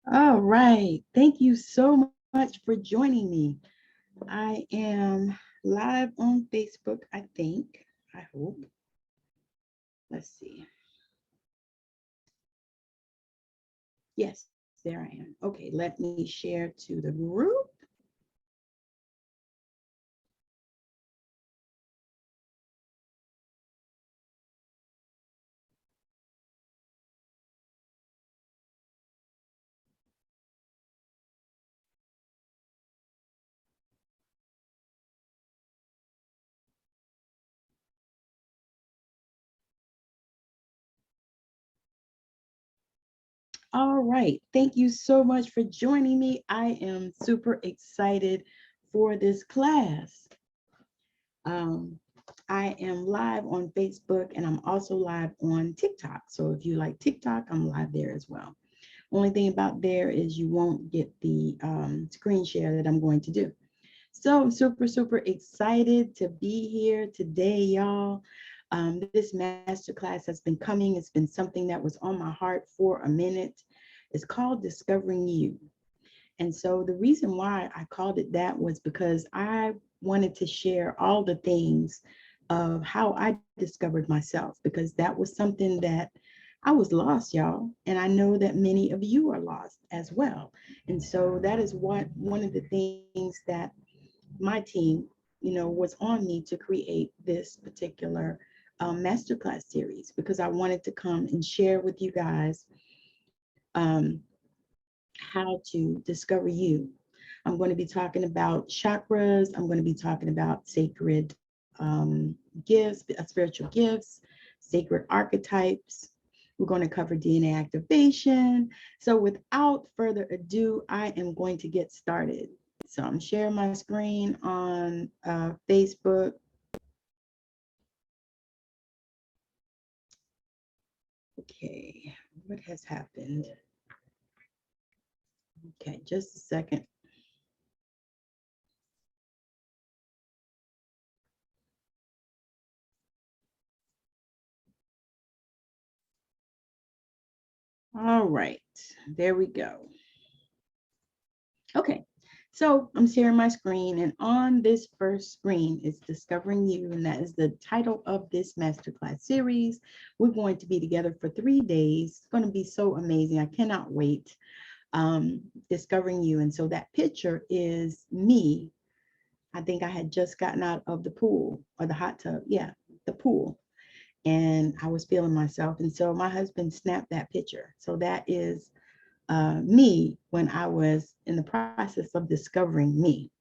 All right. Thank you so much for joining me. I am live on Facebook, I think. I hope. Let's see. Yes, there I am. Okay, let me share to the group. All right. Thank you so much for joining me. I am super excited for this class. Um, I am live on Facebook and I'm also live on TikTok. So if you like TikTok, I'm live there as well. Only thing about there is you won't get the screen share that I'm going to do. So I'm super, super excited to be here today, y'all. This masterclass has been coming. It's been something that was on my heart for a minute. It's called Discovering You. And so the reason why I called it that was because I wanted to share all the things of how I discovered myself, because that was something that I was lost, y'all. And I know that many of you are lost as well. And so that is what one of the things that my team, was on me to create this particular masterclass series, because I wanted to come and share with you guys um, how to discover you. I'm going to be talking about chakras. I'm going to be talking about sacred gifts, spiritual gifts, sacred archetypes. We're going to cover DNA activation. So without further ado, I am going to get started. So I'm sharing my screen on Facebook. Okay, what has happened? Okay, just a second. All right, there we go. Okay, so I'm sharing my screen, and on this first screen is Discovering You, and that is the title of this masterclass series. We're going to be together for 3 days. It's going to be so amazing. I cannot wait. Discovering You. And so that picture is me. I think I had just gotten out of the pool or the hot tub. Yeah, the pool. And I was feeling myself. And so my husband snapped that picture. So that is me when I was in the process of discovering me.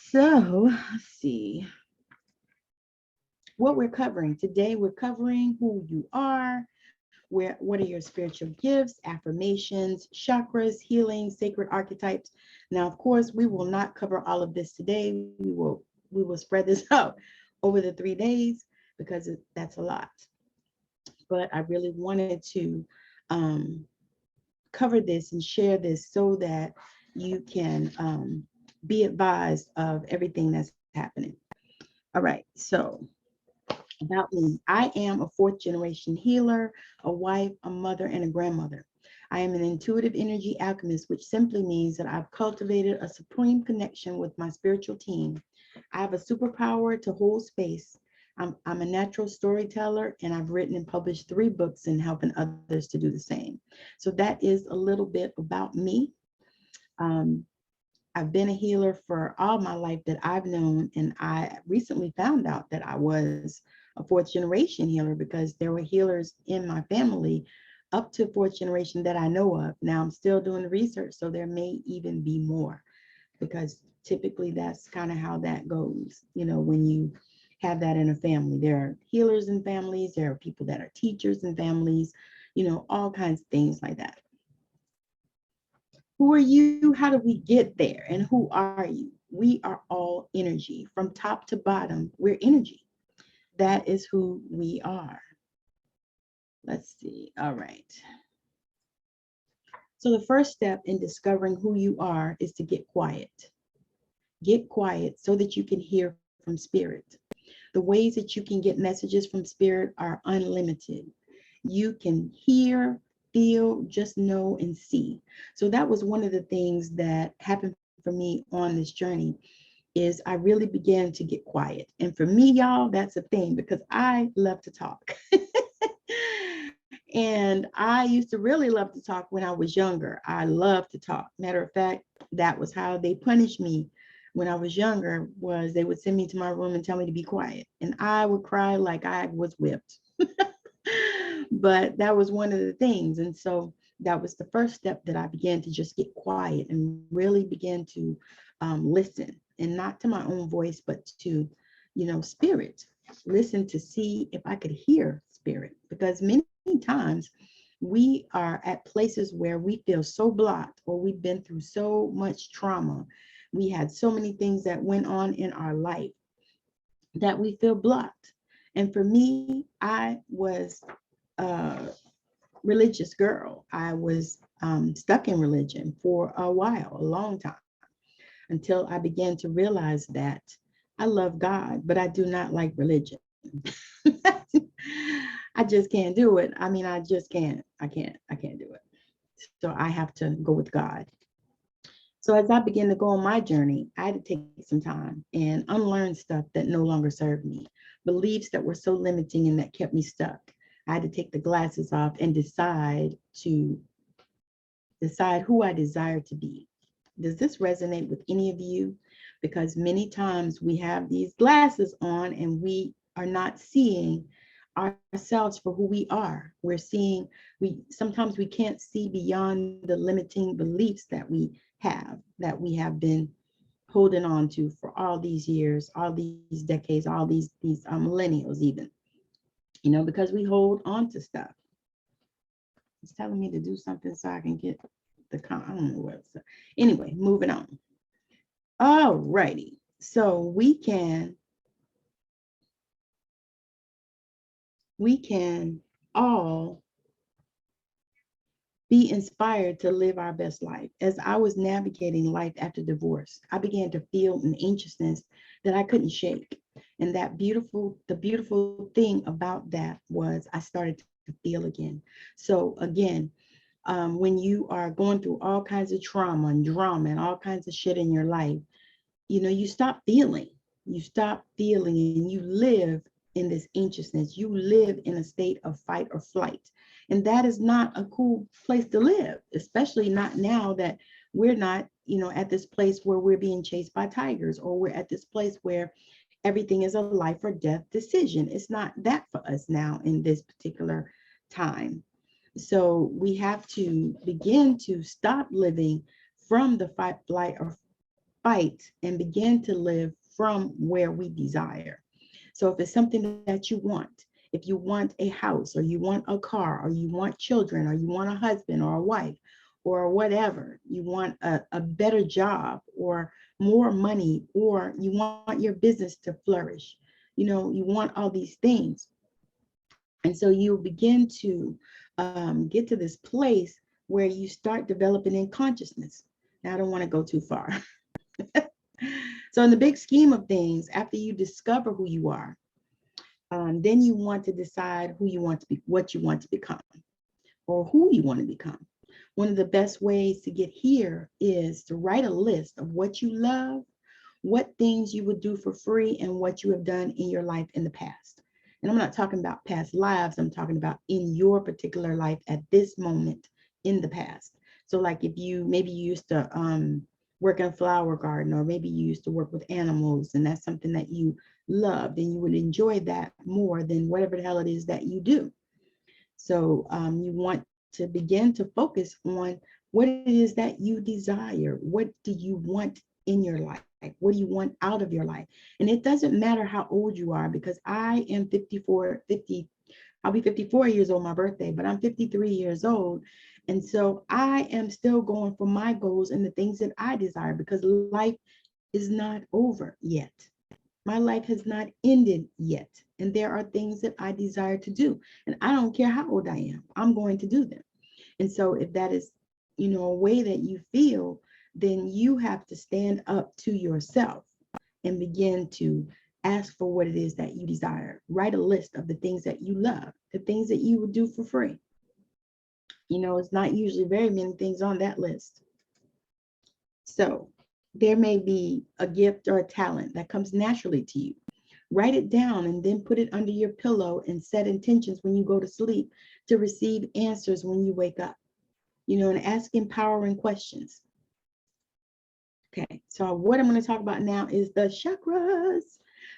So let's see what we're covering. Today, we're covering who you are, what are your spiritual gifts, affirmations, chakras, healing, sacred archetypes. Now, of course, we will not cover all of this today. We will spread this out over the 3 days because that's a lot. But I really wanted to um, cover this and share this so that you can be advised of everything that's happening. All right, so about me. I am a fourth generation healer, a wife, a mother, and a grandmother. I am an intuitive energy alchemist, which simply means that I've cultivated a supreme connection with my spiritual team. I have a superpower to hold space. I'm a natural storyteller, and I've written and published 3 books and helping others to do the same. So that is a little bit about me. Um, I've been a healer for all my life that I've known, and I recently found out that I was a fourth generation healer because there were healers in my family up to fourth generation that I know of. Now I'm still doing the research, so there may even be more, because typically that's kind of how that goes. When you have that in a family, there are healers in families, there are people that are teachers in families, all kinds of things like that. Who are you? How do we get there? And who are you? We are all energy. From top to bottom, we're energy. That is who we are. Let's see. All right. So the first step in discovering who you are is to get quiet. Get quiet so that you can hear from spirit. The ways that you can get messages from spirit are unlimited. You can hear feel, just know and see. So that was one of the things that happened for me on this journey, is I really began to get quiet. And for me, y'all, that's a thing, because I love to talk. And I used to really love to talk when I was younger. I love to talk. Matter of fact, that was how they punished me when I was younger, was they would send me to my room and tell me to be quiet. And I would cry like I was whipped. But that was one of the things. And so that was the first step, that I began to just get quiet and really begin to listen, and not to my own voice, but to, spirit. Listen to see if I could hear spirit, because many times we are at places where we feel so blocked, or we've been through so much trauma. We had so many things that went on in our life that we feel blocked. And for me, I was a religious girl. I was stuck in religion for a while, a long time, until I began to realize that I love God, but I do not like religion. I just can't do it. I mean, I just can't. I can't do it. So I have to go with God. So as I began to go on my journey, I had to take some time and unlearn stuff that no longer served me, beliefs that were so limiting and that kept me stuck. I had to take the glasses off and decide who I desire to be. Does this resonate with any of you? Because many times we have these glasses on and we are not seeing ourselves for who we are. Sometimes we can't see beyond the limiting beliefs that we have been holding on to for all these years, all these decades, all these millennials even, because we hold on to stuff. It's telling me to do something so I can get I don't know what. Anyway, moving on. All righty. So we can all be inspired to live our best life. As I was navigating life after divorce, I began to feel an anxiousness that I couldn't shake. And the beautiful thing about that was I started to feel again. So again, when you are going through all kinds of trauma and drama and all kinds of shit in your life, you stop feeling. You stop feeling and you live in this anxiousness. You live in a state of fight or flight. And that is not a cool place to live, especially not now that we're not, at this place where we're being chased by tigers, or we're at this place where everything is a life or death decision. It's not that for us now in this particular time. So we have to begin to stop living from the fight, flight, or fight, and begin to live from where we desire. So if it's something that you want, if you want a house, or you want a car, or you want children, or you want a husband or a wife, or whatever, you want a better job, or more money, or you want your business to flourish, you want all these things. And so you begin to get to this place where you start developing in consciousness. Now, I don't want to go too far. So in the big scheme of things, after you discover who you are, then you want to decide who you want to be, what you want to become, or who you want to become. One of the best ways to get here is to write a list of what you love, what things you would do for free, and what you have done in your life in the past. And I'm not talking about past lives. I'm talking about in your particular life at this moment in the past. So like if maybe you used to work in a flower garden, or maybe you used to work with animals, and that's something that you loved, and you would enjoy that more than whatever the hell it is that you do. So you want to begin to focus on what it is that you desire. What do you want in your life? What do you want out of your life? And it doesn't matter how old you are, because I am 54, I'll be 54 years old my birthday, but I'm 53 years old. And so I am still going for my goals and the things that I desire, because life is not over yet. My life has not ended yet. And there are things that I desire to do. And I don't care how old I am, I'm going to do them. And so if that is, a way that you feel, then you have to stand up to yourself and begin to ask for what it is that you desire. Write a list of the things that you love, the things that you would do for free. You know, it's not usually very many things on that list. So there may be a gift or a talent that comes naturally to you. Write it down and then put it under your pillow and set intentions when you go to sleep to receive answers when you wake up. You know, and ask empowering questions. Okay, so what I'm going to talk about now is the chakras.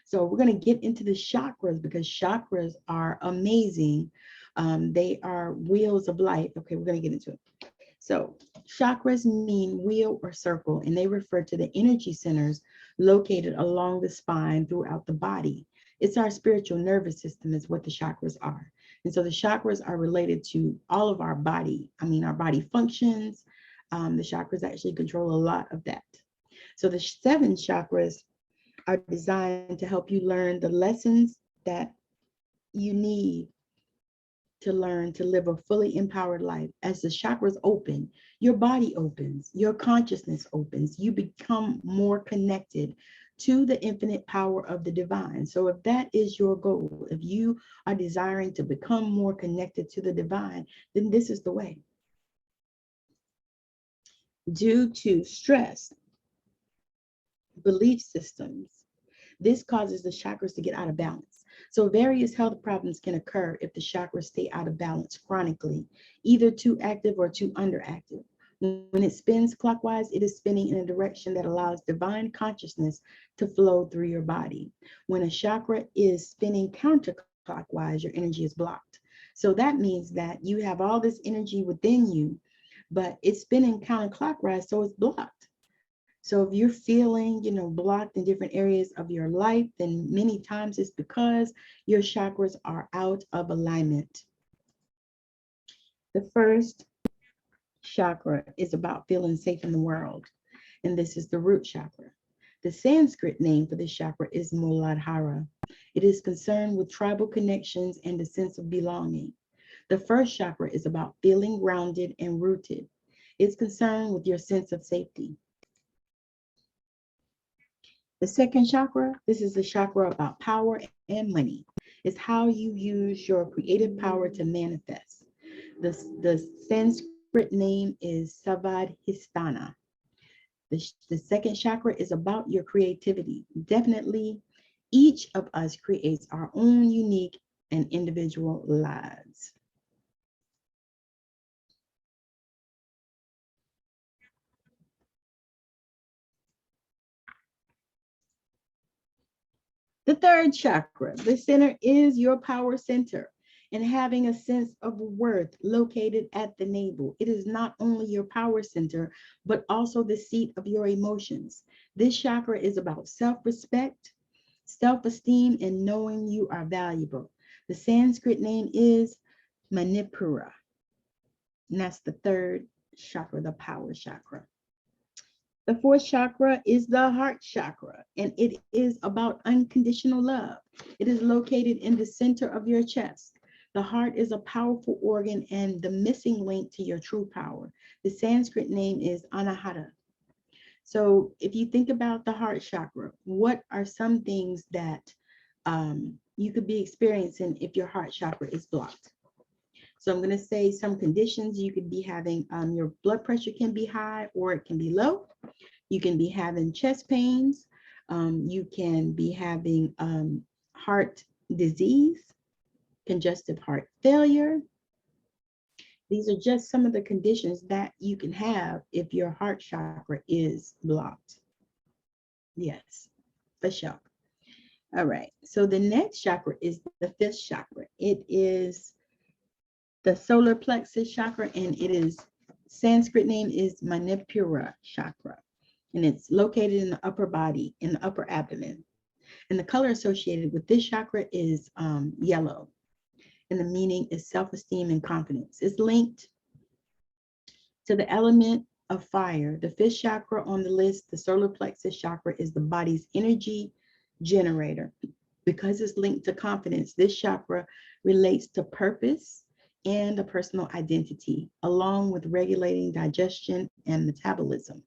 So we're going to get into the chakras because chakras are amazing. They are wheels of life. Okay, we're going to get into it. So chakras mean wheel or circle, and they refer to the energy centers located along the spine throughout the body. It's our spiritual nervous system is what the chakras are. And so the chakras are related to all of our body. Our body functions. The chakras actually control a lot of that. So the 7 chakras are designed to help you learn the lessons that you need to learn to live a fully empowered life. As the chakras open, your body opens, your consciousness opens, you become more connected to the infinite power of the divine. So if that is your goal, if you are desiring to become more connected to the divine, then this is the way. Due to stress, belief systems, this causes the chakras to get out of balance. So various health problems can occur if the chakras stay out of balance chronically, either too active or too underactive. When it spins clockwise, it is spinning in a direction that allows divine consciousness to flow through your body. When a chakra is spinning counterclockwise, your energy is blocked. So that means that you have all this energy within you, but it's spinning counterclockwise, so it's blocked. So if you're feeling, blocked in different areas of your life, then many times it's because your chakras are out of alignment. The first chakra is about feeling safe in the world, and this is the root chakra. The Sanskrit name for this chakra is Muladhara. It is concerned with tribal connections and a sense of belonging. The first chakra is about feeling grounded and rooted. It's concerned with your sense of safety. The second chakra, this is the chakra about power and money. It's how you use your creative power to manifest. The Sanskrit name is Svadhisthana. The second chakra is about your creativity. Definitely, each of us creates our own unique and individual lives. The third chakra, the center, is your power center and having a sense of worth located at the navel. It is not only your power center, but also the seat of your emotions. This chakra is about self-respect, self-esteem, and knowing you are valuable. The Sanskrit name is Manipura, and that's the third chakra, the power chakra. The fourth chakra is the heart chakra, and it is about unconditional love. It is located in the center of your chest. The heart is a powerful organ and the missing link to your true power. The Sanskrit name is Anahata. So if you think about the heart chakra, what are some things that you could be experiencing if your heart chakra is blocked? So I'm going to say some conditions you could be having. Your blood pressure can be high or it can be low. You can be having chest pains. You can be having heart disease, congestive heart failure. These are just some of the conditions that you can have if your heart chakra is blocked. Yes, for sure. All right, so the next chakra is the fifth chakra. It is the solar plexus chakra, and it is Sanskrit name is Manipura chakra, and it's located in the upper body, in the upper abdomen. And the color associated with this chakra is yellow, and the meaning is self-esteem and confidence. It's linked to the element of fire. The fifth chakra on the list, the solar plexus chakra, is the body's energy generator. Because it's linked to confidence, this chakra relates to purpose and a personal identity, along with regulating digestion and metabolism.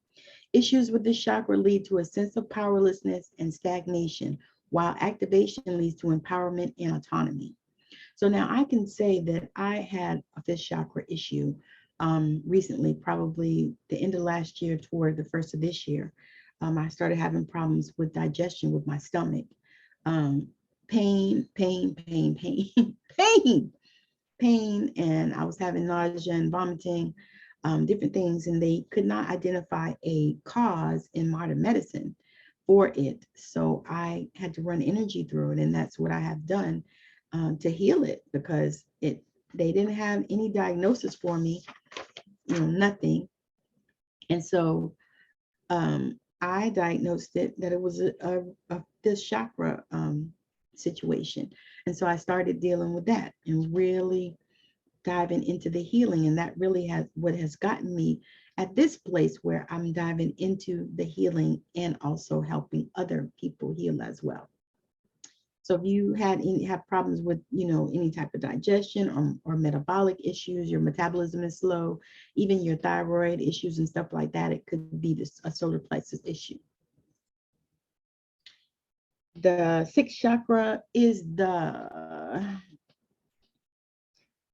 Issues with this chakra lead to a sense of powerlessness and stagnation, while activation leads to empowerment and autonomy. So now I can say that I had a fifth chakra issue recently, probably the end of last year toward the first of this year. I started having problems with digestion with my stomach. Pain, pain, pain, pain, pain, pain, and I was having nausea and vomiting, different things, and they could not identify a cause in modern medicine for it. So I had to run energy through it, and that's what I have done to heal it, because they didn't have any diagnosis for me, nothing. And so I diagnosed it that it was a fifth chakra situation. And so I started dealing with that and really diving into the healing. And that really has gotten me at this place where I'm diving into the healing and also helping other people heal as well. So if you have problems with, any type of digestion or metabolic issues, your metabolism is slow, even your thyroid issues and stuff like that, it could be a solar plexus issue. The sixth chakra is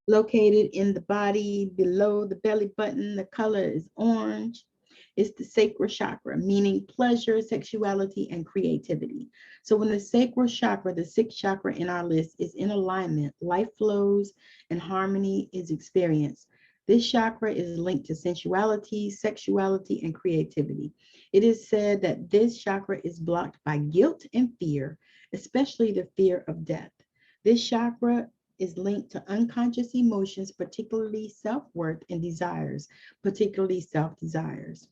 located in the body below the belly button. The color is orange. It's the sacral chakra, meaning pleasure, sexuality, and creativity. So when the sacral chakra, the sixth chakra in our list, is in alignment, life flows and harmony is experienced. This chakra is linked to sensuality, sexuality, and creativity. It is said that this chakra is blocked by guilt and fear, especially the fear of death. This chakra is linked to unconscious emotions, particularly self-worth and desires, particularly self-desires.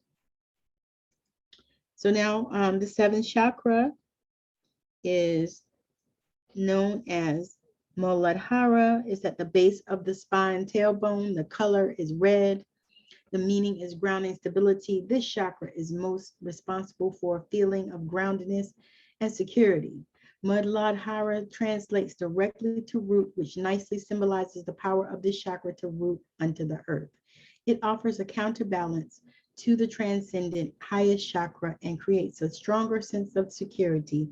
So now the seventh chakra is known as Muladhara. It's at the base of the spine, tailbone. The color is red. The meaning is grounding stability. This chakra is most responsible for a feeling of groundedness and security. Muladhara translates directly to root, which nicely symbolizes the power of this chakra to root unto the earth. It offers a counterbalance to the transcendent highest chakra and creates a stronger sense of security,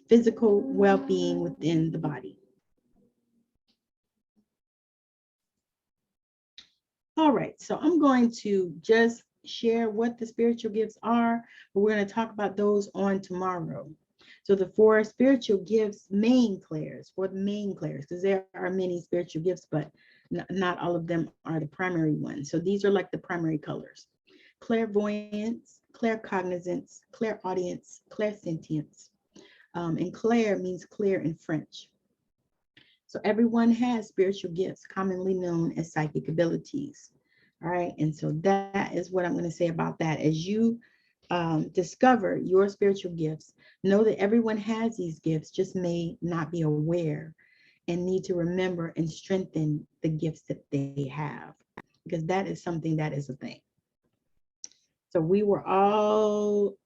physical well-being within the body. All right, so I'm going to just share what the spiritual gifts are, but we're going to talk about those on tomorrow. So the four spiritual gifts, main clairs, because there are many spiritual gifts, but not all of them are the primary ones. So these are like the primary colors: clairvoyance, claircognizance, clairaudience, clairsentience. And clair means clear in French. So everyone has spiritual gifts, commonly known as psychic abilities. All right, and so that is what I'm going to say about that. As you discover your spiritual gifts, know that everyone has these gifts, just may not be aware and need to remember and strengthen the gifts that they have, because that is something that is a thing. So we were all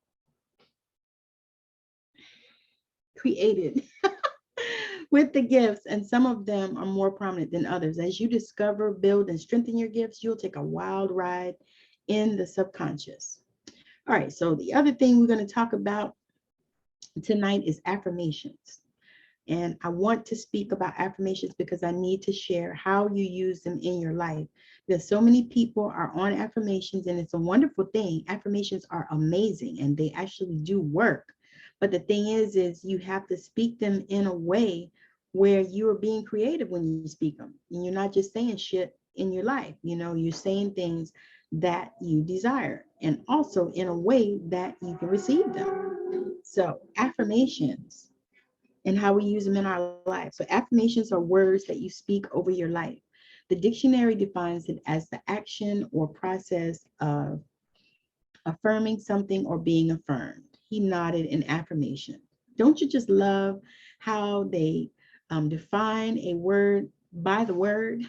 created with the gifts, and some of them are more prominent than others. As you discover, build, and strengthen your gifts, you'll take a wild ride in the subconscious. All right, so the other thing we're going to talk about tonight is affirmations. And I want to speak about affirmations because I need to share how you use them in your life. Because so many people are on affirmations, and it's a wonderful thing. Affirmations are amazing and they actually do work. But the thing is you have to speak them in a way where you are being creative when you speak them. And you're not just saying shit in your life. You're saying things that you desire, and also in a way that you can receive them. So affirmations and how we use them in our life. So affirmations are words that you speak over your life. The dictionary defines it as the action or process of affirming something or being affirmed. He nodded in affirmation. Don't you just love how they define a word by the word?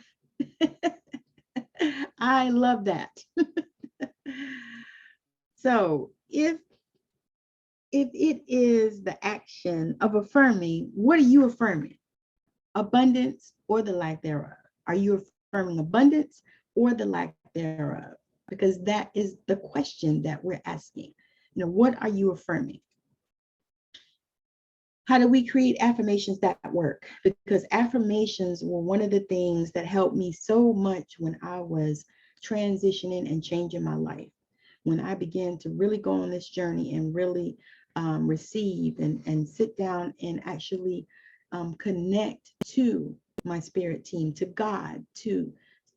I love that. So if it is the action of affirming, what are you affirming? Abundance or the lack thereof? Are you affirming abundance or the lack thereof? Because that is the question that we're asking. What are you affirming? How do we create affirmations that work? Because affirmations were one of the things that helped me so much when I was transitioning and changing my life. When I began to really go on this journey and really receive and sit down and actually connect to my spirit team, to God, to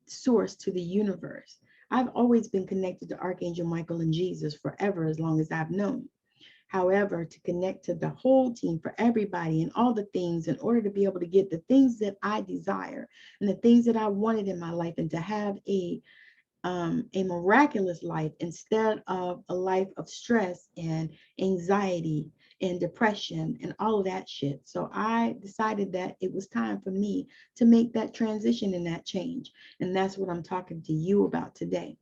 source, to the universe. I've always been connected to Archangel Michael and Jesus forever, as long as I've known. However, to connect to the whole team, for everybody and all the things, in order to be able to get the things that I desire and the things that I wanted in my life, and to have a miraculous life instead of a life of stress and anxiety and depression and all of that shit. So I decided that it was time for me to make that transition and that change. And that's what I'm talking to you about today.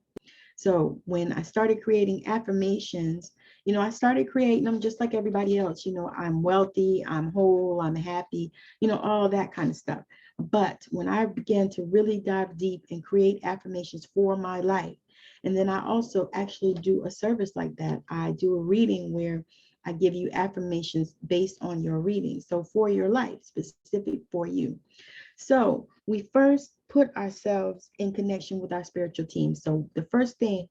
So when I started creating affirmations, I started creating them just like everybody else. I'm wealthy, I'm whole, I'm happy, all that kind of stuff. But when I began to really dive deep and create affirmations for my life, and then I also actually do a service like that. I do a reading where I give you affirmations based on your reading. So for your life, specific for you. So we first put ourselves in connection with our spiritual team. So the first thing,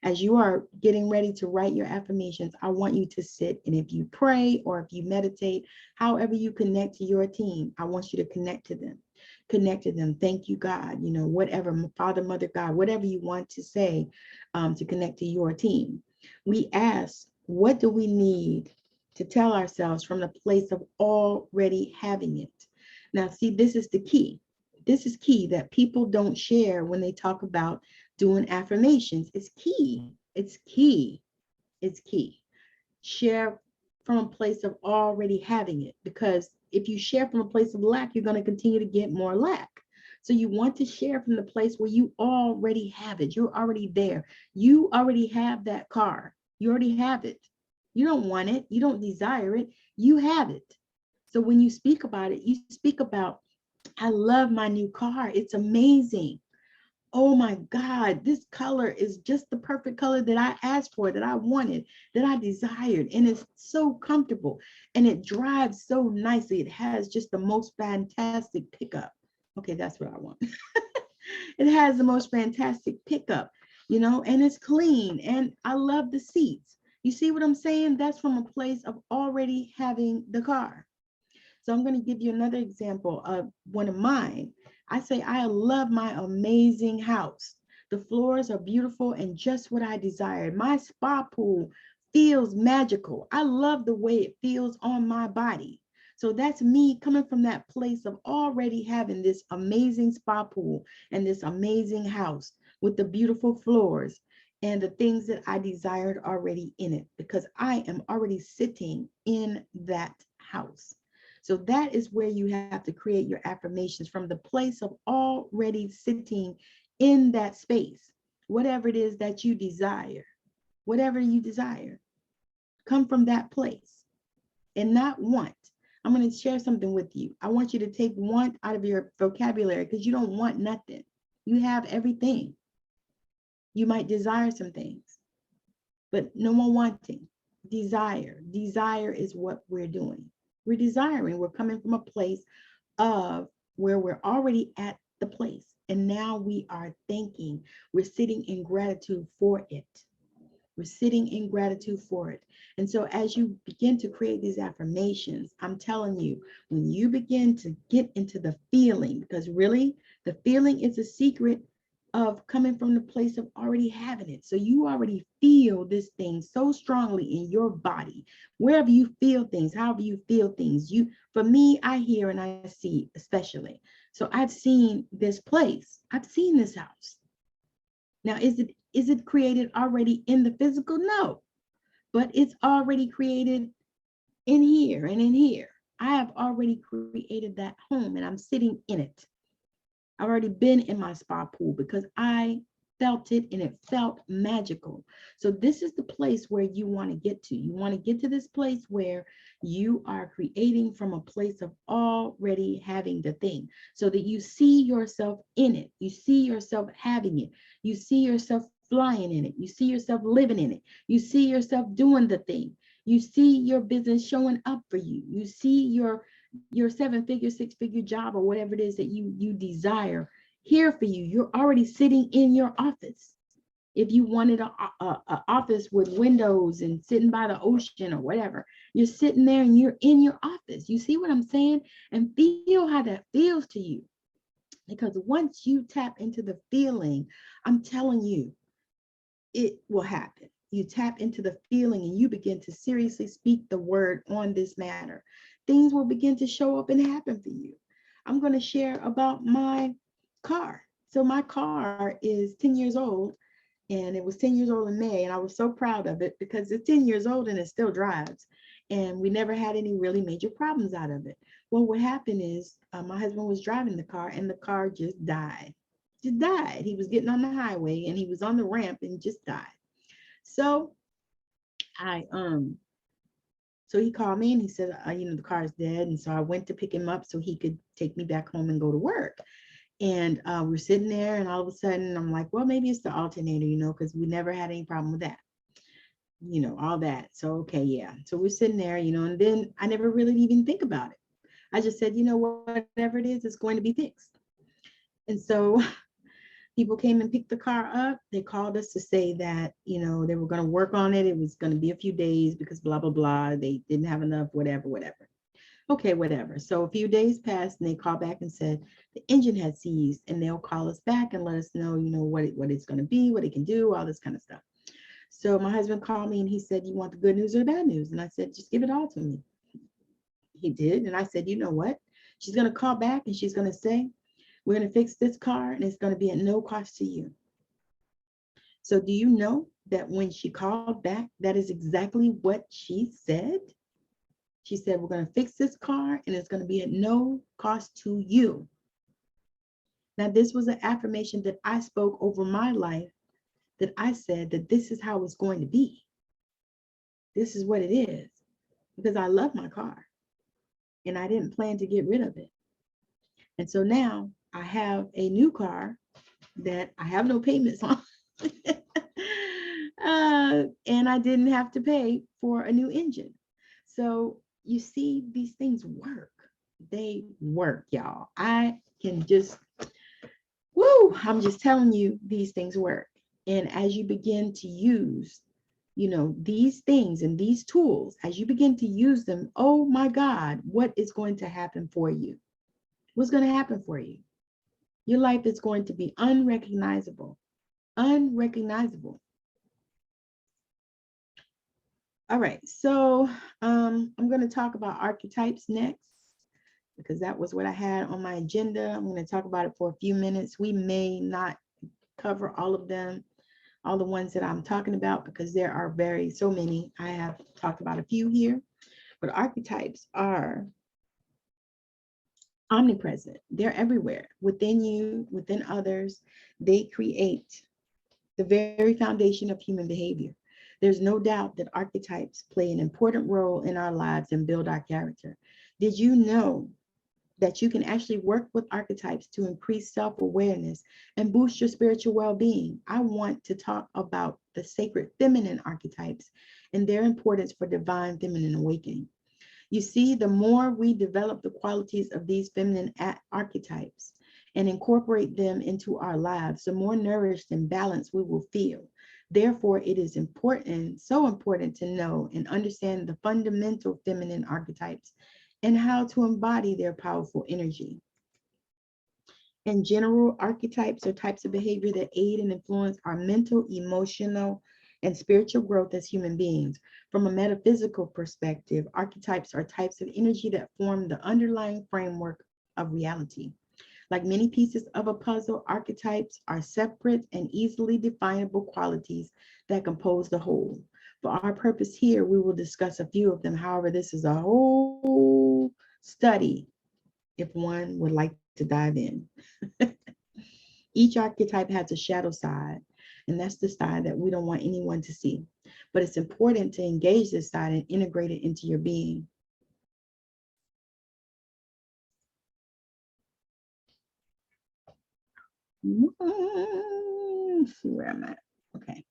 as you are getting ready to write your affirmations, I want you to sit, and if you pray or if you meditate, however you connect to your team, I want you to connect to them. Connect to them. Thank you, God. Whatever, Father, Mother, God, whatever you want to say to connect to your team. We ask, what do we need to tell ourselves from the place of already having it? Now, see, this is the key. This is key that people don't share when they talk about doing affirmations. It's key. It's key. It's key. Share from a place of already having it, because if you share from a place of lack, you're going to continue to get more lack. So you want to share from the place where you already have it. You're already there. You already have that car. You already have it. You don't want it. You don't desire it. You have it. So when you speak about it, you speak about, I love my new car. It's amazing. Oh my God, this color is just the perfect color that I asked for, that I wanted, that I desired. And it's so comfortable and it drives so nicely. It has just the most fantastic pickup. Okay, that's what I want. It has the most fantastic pickup, and it's clean. And I love the seats. You see what I'm saying? That's from a place of already having the car. So I'm going to give you another example of one of mine. I say, I love my amazing house. The floors are beautiful and just what I desired. My spa pool feels magical. I love the way it feels on my body. So that's me coming from that place of already having this amazing spa pool and this amazing house with the beautiful floors and the things that I desired already in it, because I am already sitting in that house. So that is where you have to create your affirmations, from the place of already sitting in that space. Whatever it is that you desire, whatever you desire, come from that place and not want. I'm going to share something with you. I want you to take want out of your vocabulary, because you don't want nothing. You have everything. You might desire some things, but no more wanting. Desire. Desire is what we're doing. We're desiring. We're coming from a place of where we're already at the place. And now we are thanking. We're sitting in gratitude for it. We're sitting in gratitude for it. And so as you begin to create these affirmations, I'm telling you, when you begin to get into the feeling, because really the feeling is a secret of coming from the place of already having it. So you already feel this thing so strongly in your body, wherever you feel things, however you feel things. For me, I hear and I see, especially. So I've seen this place. I've seen this house. Now, is it created already in the physical? No, but it's already created in here and in here. I have already created that home and I'm sitting in it. I've already been in my spa pool because I felt it and it felt magical. So this is the place where you want to get to. You want to get to this place where you are creating from a place of already having the thing, so that you see yourself in it. You see yourself having it. You see yourself flying in it. You see yourself living in it. You see yourself doing the thing. You see your business showing up for you. You see your 7-figure, 6-figure job or whatever it is that you desire here for you. You're already sitting in your office. If you wanted a office with windows and sitting by the ocean or whatever, you're sitting there and you're in your office. You see what I'm saying? And feel how that feels to you. Because once you tap into the feeling, I'm telling you, it will happen. You tap into the feeling and you begin to seriously speak the word on this matter. Things will begin to show up and happen for you. I'm going to share about my car. So my car is 10 years old, and it was 10 years old in May, and I was so proud of it because it's 10 years old and it still drives. And we never had any really major problems out of it. Well, what happened is my husband was driving the car and the car just died. Just died. He was getting on the highway and he was on the ramp and just died. So so he called me and he said, the car is dead. And so I went to pick him up so he could take me back home and go to work. And we're sitting there and all of a sudden I'm like, well, maybe it's the alternator, because we never had any problem with that, all that. So, okay, yeah. So we're sitting there, and then I never really even think about it. I just said, whatever it is, it's going to be fixed. And so people came and picked the car up. They called us to say that, they were going to work on it. It was going to be a few days because blah, blah, blah. They didn't have enough, whatever. Okay, whatever. So a few days passed and they called back and said the engine had seized, and they'll call us back and let us know, what it's going to be, what it can do, all this kind of stuff. So my husband called me and he said, you want the good news or the bad news? And I said, just give it all to me. He did. And I said, you know what? She's going to call back and she's going to say, we're going to fix this car and it's going to be at no cost to you. So do you know that when she called back, that is exactly what she said? She said, we're going to fix this car and it's going to be at no cost to you. Now, this was an affirmation that I spoke over my life, that I said that this is how it's going to be. This is what it is, because I love my car and I didn't plan to get rid of it. And so now I have a new car that I have no payments on. And I didn't have to pay for a new engine. So you see, these things work. They work, y'all. I can just, I'm just telling you, these things work. And as you begin to use, these things and these tools, as you begin to use them, oh my God, what is going to happen for you? What's going to happen for you? Your life is going to be unrecognizable. Unrecognizable. All right, so I'm going to talk about archetypes next, because that was what I had on my agenda. I'm going to talk about it for a few minutes. We may not cover all of them, all the ones that I'm talking about, because there are so many. I have talked about a few here, but archetypes are omnipresent. They're everywhere, within you, within others. They create the very foundation of human behavior. There's no doubt that archetypes play an important role in our lives and build our character. Did you know that you can actually work with archetypes to increase self-awareness and boost your spiritual well-being? I want to talk about the sacred feminine archetypes and their importance for divine feminine awakening. You see, the more we develop the qualities of these feminine archetypes and incorporate them into our lives, the more nourished and balanced we will feel. Therefore, it is important, so important, to know and understand the fundamental feminine archetypes and how to embody their powerful energy. In general, archetypes are types of behavior that aid and influence our mental, emotional, and spiritual growth as human beings. From a metaphysical perspective, archetypes are types of energy that form the underlying framework of reality. Like many pieces of a puzzle, archetypes are separate and easily definable qualities that compose the whole. For our purpose here, we will discuss a few of them. However, this is a whole study if one would like to dive in. Each archetype has a shadow side, and that's the side that we don't want anyone to see. But it's important to engage this side and integrate it into your being. Let's see where I'm at. Okay.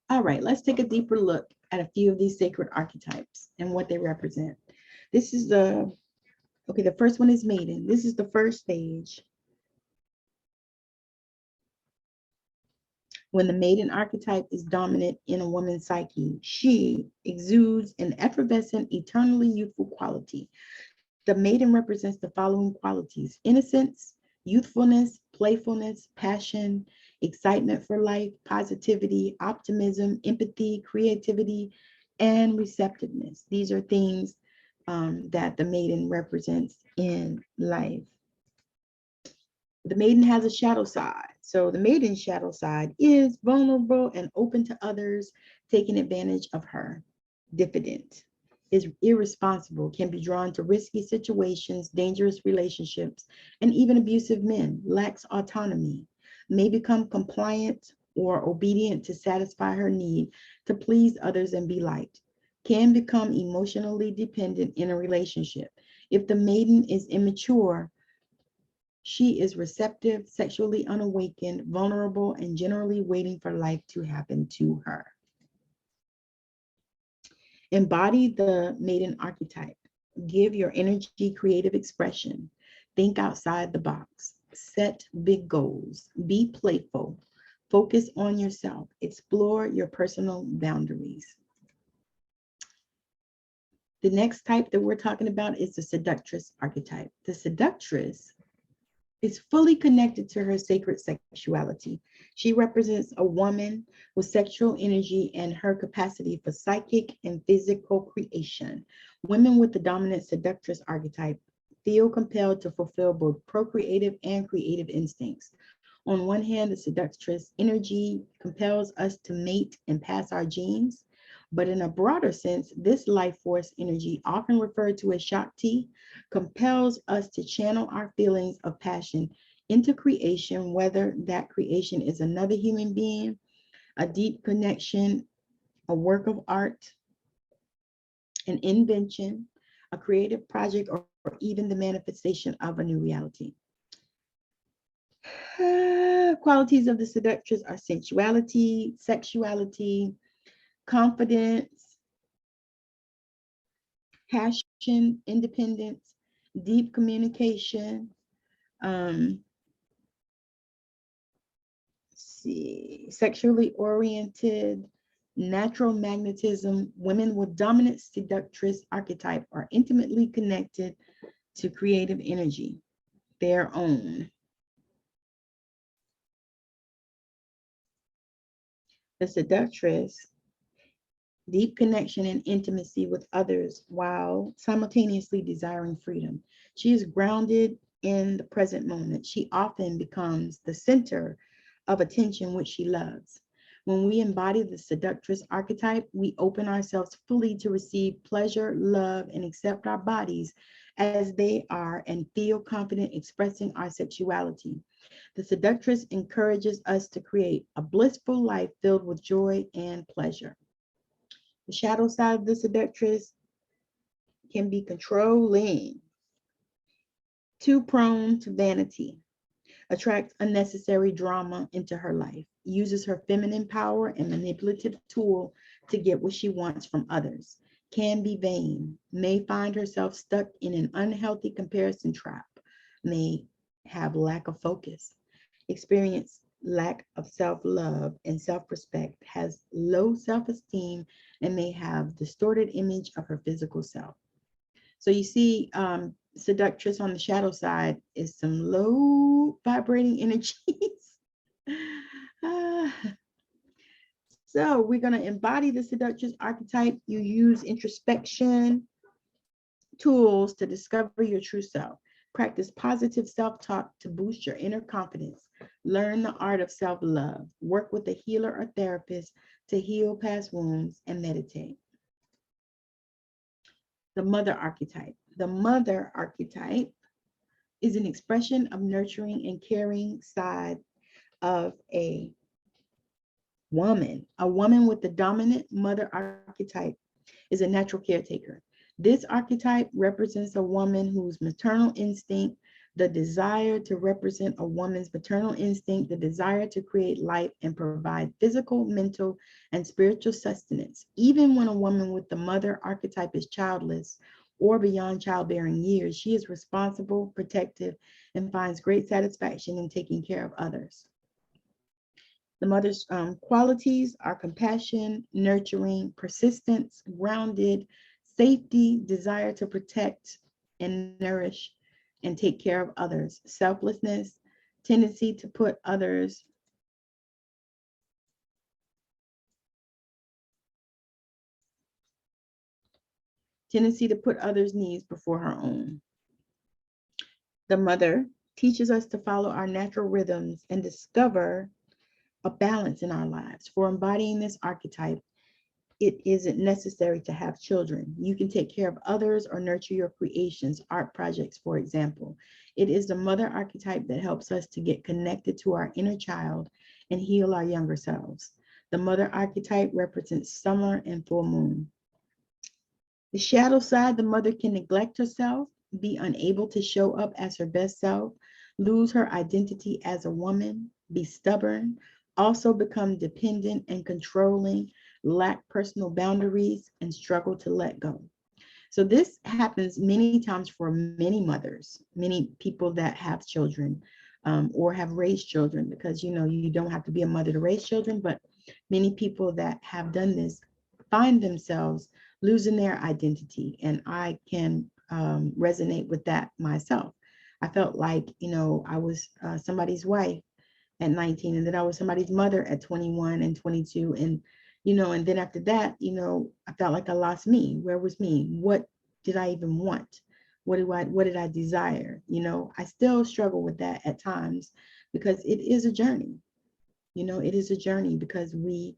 All right, let's take a deeper look at a few of these sacred archetypes and what they represent. This is the first one is maiden. This is the first stage. When the maiden archetype is dominant in a woman's psyche, she exudes an effervescent, eternally youthful quality. The maiden represents the following qualities: innocence, youthfulness, playfulness, passion, excitement for life, positivity, optimism, empathy, creativity, and receptiveness. These are things that the maiden represents in life. The maiden has a shadow side. So the maiden's shadow side is vulnerable and open to others taking advantage of her. Diffident, is irresponsible, can be drawn to risky situations, dangerous relationships, and even abusive men. Lacks autonomy, may become compliant or obedient to satisfy her need to please others and be liked. Can become emotionally dependent in a relationship. If the maiden is immature, she is receptive, sexually unawakened, vulnerable, and generally waiting for life to happen to her. Embody the maiden archetype. Give your energy creative expression. Think outside the box. Set big goals. Be playful. Focus on yourself. Explore your personal boundaries. The next type that we're talking about is the seductress archetype. The seductress is fully connected to her sacred sexuality. She represents a woman with sexual energy and her capacity for psychic and physical creation. Women with the dominant seductress archetype feel compelled to fulfill both procreative and creative instincts. On one hand, the seductress energy compels us to mate and pass our genes. But in a broader sense, this life force energy, often referred to as Shakti, compels us to channel our feelings of passion into creation, whether that creation is another human being, a deep connection, a work of art, an invention, a creative project, or even the manifestation of a new reality. Qualities of the seductress are sensuality, sexuality, confidence, passion, independence, deep communication, sexually oriented, natural magnetism. Women with dominant seductress archetype are intimately connected to creative energy, their own. The seductress, deep connection and intimacy with others while simultaneously desiring freedom. She is grounded in the present moment. She often becomes the center of attention which she loves. When we embody the seductress archetype, we open ourselves fully to receive pleasure, love, and accept our bodies as they are and feel confident expressing our sexuality. The seductress encourages us to create a blissful life filled with joy and pleasure. The shadow side of the seductress can be controlling, too prone to vanity, attracts unnecessary drama into her life, uses her feminine power and manipulative tool to get what she wants from others, can be vain, may find herself stuck in an unhealthy comparison trap, may have lack of focus, experience lack of self-love and self-respect, has low self-esteem, and may have distorted image of her physical self. So you see, seductress on the shadow side is some low vibrating energies. So we're going to embody the seductress archetype. You use introspection tools to discover your true self. Practice positive self-talk to boost your inner confidence. Learn the art of self-love. Work with a healer or therapist to heal past wounds and meditate. The mother archetype. The mother archetype is an expression of nurturing and caring side of a woman. A woman with the dominant mother archetype is a natural caretaker. This archetype represents a woman whose maternal instinct, the desire to represent a woman's maternal instinct, the desire to create life and provide physical, mental, and spiritual sustenance. Even when a woman with the mother archetype is childless or beyond childbearing years, she is responsible, protective, and finds great satisfaction in taking care of others. The mother's qualities are compassion, nurturing, persistence, grounded, safety, desire to protect and nourish and take care of others, selflessness, tendency to put others' needs before her own. The mother teaches us to follow our natural rhythms and discover a balance in our lives. For embodying this archetype, it isn't necessary to have children. You can take care of others or nurture your creations, art projects, for example. It is the mother archetype that helps us to get connected to our inner child and heal our younger selves. The mother archetype represents summer and full moon. The shadow side, the mother can neglect herself, be unable to show up as her best self, lose her identity as a woman, be stubborn, also become dependent and controlling, lack personal boundaries, and struggle to let go. So this happens many times for many mothers, many people that have children or have raised children, because you don't have to be a mother to raise children, but many people that have done this find themselves losing their identity. And I can resonate with that myself. I felt like, I was somebody's wife at 19, and then I was somebody's mother at 21 and 22. And, and then after that, I felt like I lost me. Where was me? What did I even want? What did I desire? I still struggle with that at times, because it is a journey. It is a journey, because you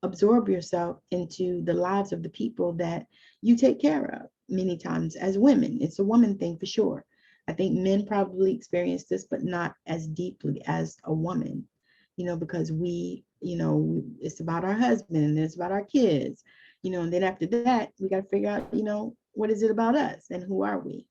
absorb yourself into the lives of the people that you take care of. Many times as women, it's a woman thing for sure. I think men probably experience this, but not as deeply as a woman, because it's about our husband, and it's about our kids, and then after that, we got to figure out, what is it about us and who are we?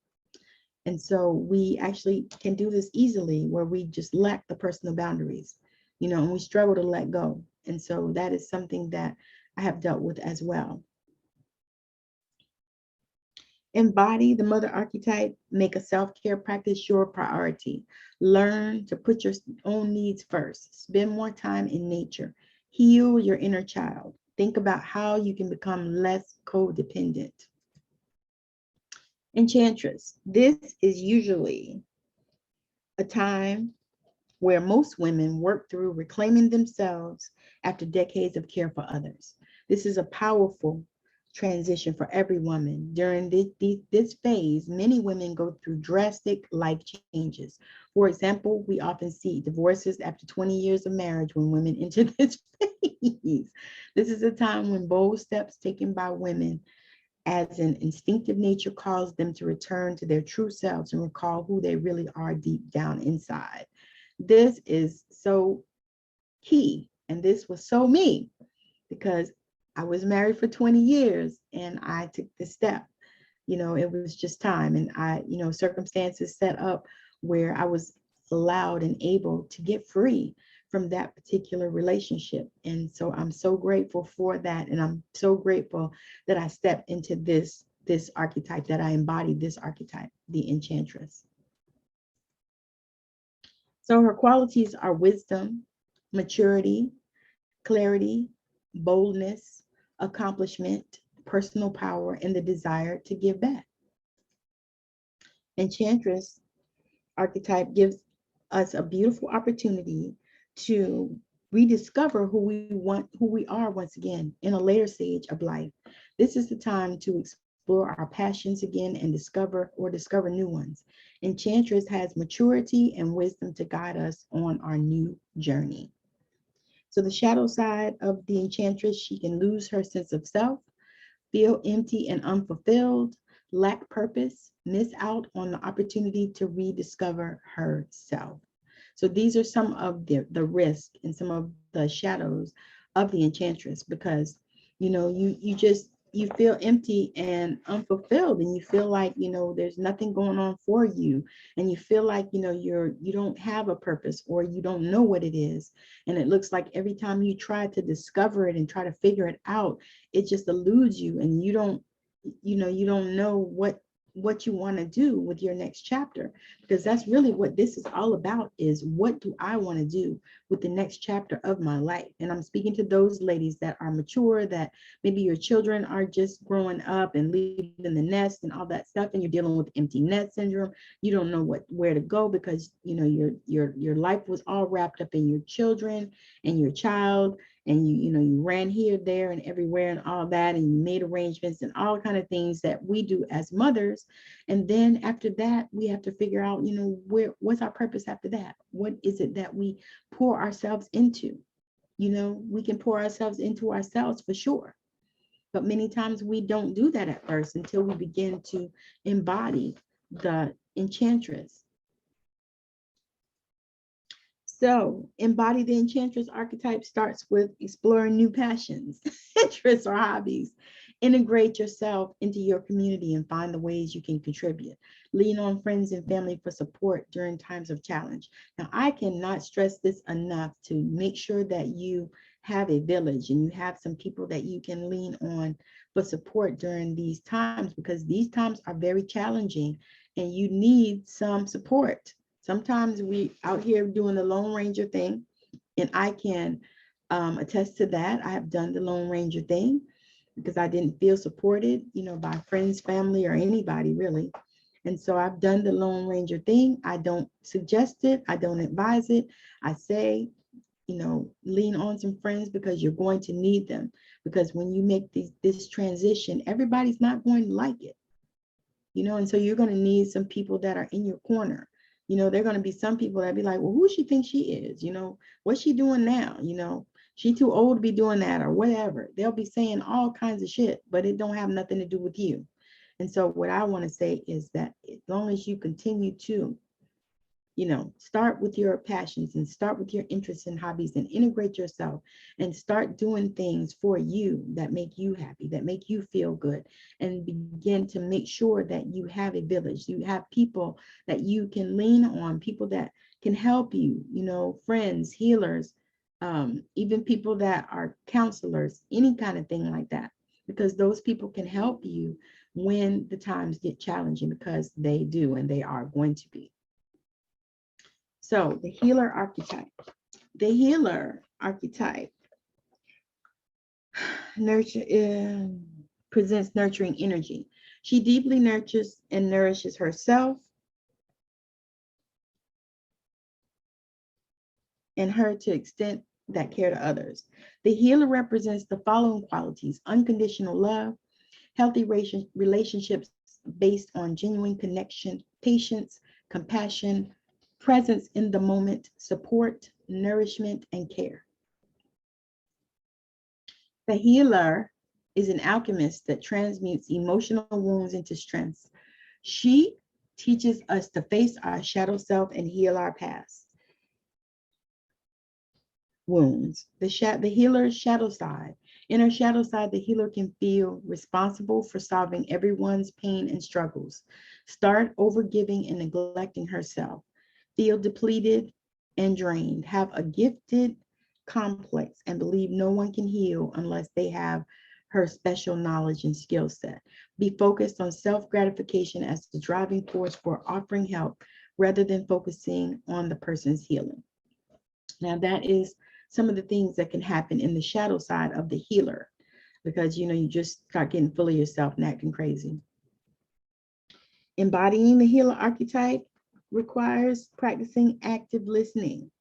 And so we actually can do this easily, where we just lack the personal boundaries, and we struggle to let go. And so that is something that I have dealt with as well. Embody the mother archetype, make a self-care practice your priority. Learn to put your own needs first. Spend more time in nature. Heal your inner child. Think about how you can become less codependent. Enchantress. This is usually a time where most women work through reclaiming themselves after decades of care for others. This is a powerful transition for every woman. During this phase, many women go through drastic life changes. For example, we often see divorces after 20 years of marriage when women enter this phase. This is a time when bold steps taken by women as an instinctive nature calls them to return to their true selves and recall who they really are deep down inside. This is so key, and this was so me, because I was married for 20 years and I took this step. It was just time, and circumstances set up where I was allowed and able to get free from that particular relationship. And so I'm so grateful for that, and I'm so grateful that I stepped into this archetype, that I embodied this archetype, the enchantress. So her qualities are wisdom, maturity, clarity, boldness, accomplishment, personal power, and the desire to give back. Enchantress archetype gives us a beautiful opportunity to rediscover who we are once again in a later stage of life. This is the time to explore our passions again and discover new ones. Enchantress has maturity and wisdom to guide us on our new journey. So the shadow side of the enchantress, she can lose her sense of self, feel empty and unfulfilled, lack purpose, miss out on the opportunity to rediscover herself. So these are some of the risk and some of the shadows of the enchantress, because you you feel empty and unfulfilled, and you feel like, there's nothing going on for you, and you feel like, you don't have a purpose, or you don't know what it is. And it looks like every time you try to discover it and try to figure it out, it just eludes you, and you don't know what you want to do with your next chapter, because that's really what this is all about, is what do I want to do with the next chapter of my life. And I'm speaking to those ladies that are mature, that maybe your children are just growing up and leaving the nest and all that stuff, and you're dealing with empty nest syndrome. You don't know where to go, because your life was all wrapped up in your children and your child, and you ran here, there, and everywhere, and all that, and you made arrangements and all kind of things that we do as mothers. And then after that, we have to figure out, what's our purpose after that? What is it that we pour ourselves into? We can pour ourselves into ourselves for sure, but many times we don't do that at first until we begin to embody the enchantress. So embody the enchantress archetype starts with exploring new passions, interests, or hobbies. Integrate yourself into your community and find the ways you can contribute. Lean on friends and family for support during times of challenge. Now, I cannot stress this enough, to make sure that you have a village and you have some people that you can lean on for support during these times, because these times are very challenging and you need some support. Sometimes we out here doing the Lone Ranger thing, and I can attest to that. I have done the Lone Ranger thing because I didn't feel supported, by friends, family, or anybody really. And so I've done the Lone Ranger thing. I don't suggest it. I don't advise it. I say, lean on some friends, because you're going to need them. Because when you make this transition, everybody's not going to like it, and so you're going to need some people that are in your corner. There are going to be some people that be like, well, who she thinks she is? What's she doing now? She too old to be doing that, or whatever. They'll be saying all kinds of shit, but it don't have nothing to do with you. And so what I want to say is that as long as you continue to, start with your passions and start with your interests and hobbies, and integrate yourself and start doing things for you that make you happy, that make you feel good, and begin to make sure that you have a village, you have people that you can lean on, people that can help you, friends, healers, even people that are counselors, any kind of thing like that, because those people can help you when the times get challenging, because they do, and they are going to be. So the healer archetype. The healer archetype presents nurturing energy. She deeply nurtures and nourishes herself and her to extend that care to others. The healer represents the following qualities: unconditional love, healthy relationships based on genuine connection, patience, compassion, presence in the moment, support, nourishment, and care. The healer is an alchemist that transmutes emotional wounds into strengths. She teaches us to face our shadow self and heal our past wounds. The healer's shadow side. In her shadow side, the healer can feel responsible for solving everyone's pain and struggles, start overgiving and neglecting herself, feel depleted and drained, have a gifted complex, and believe no one can heal unless they have her special knowledge and skill set. Be focused on self-gratification as the driving force for offering help, rather than focusing on the person's healing. Now, that is some of the things that can happen in the shadow side of the healer, because you just start getting full of yourself and acting crazy. Embodying the healer archetype requires practicing active listening.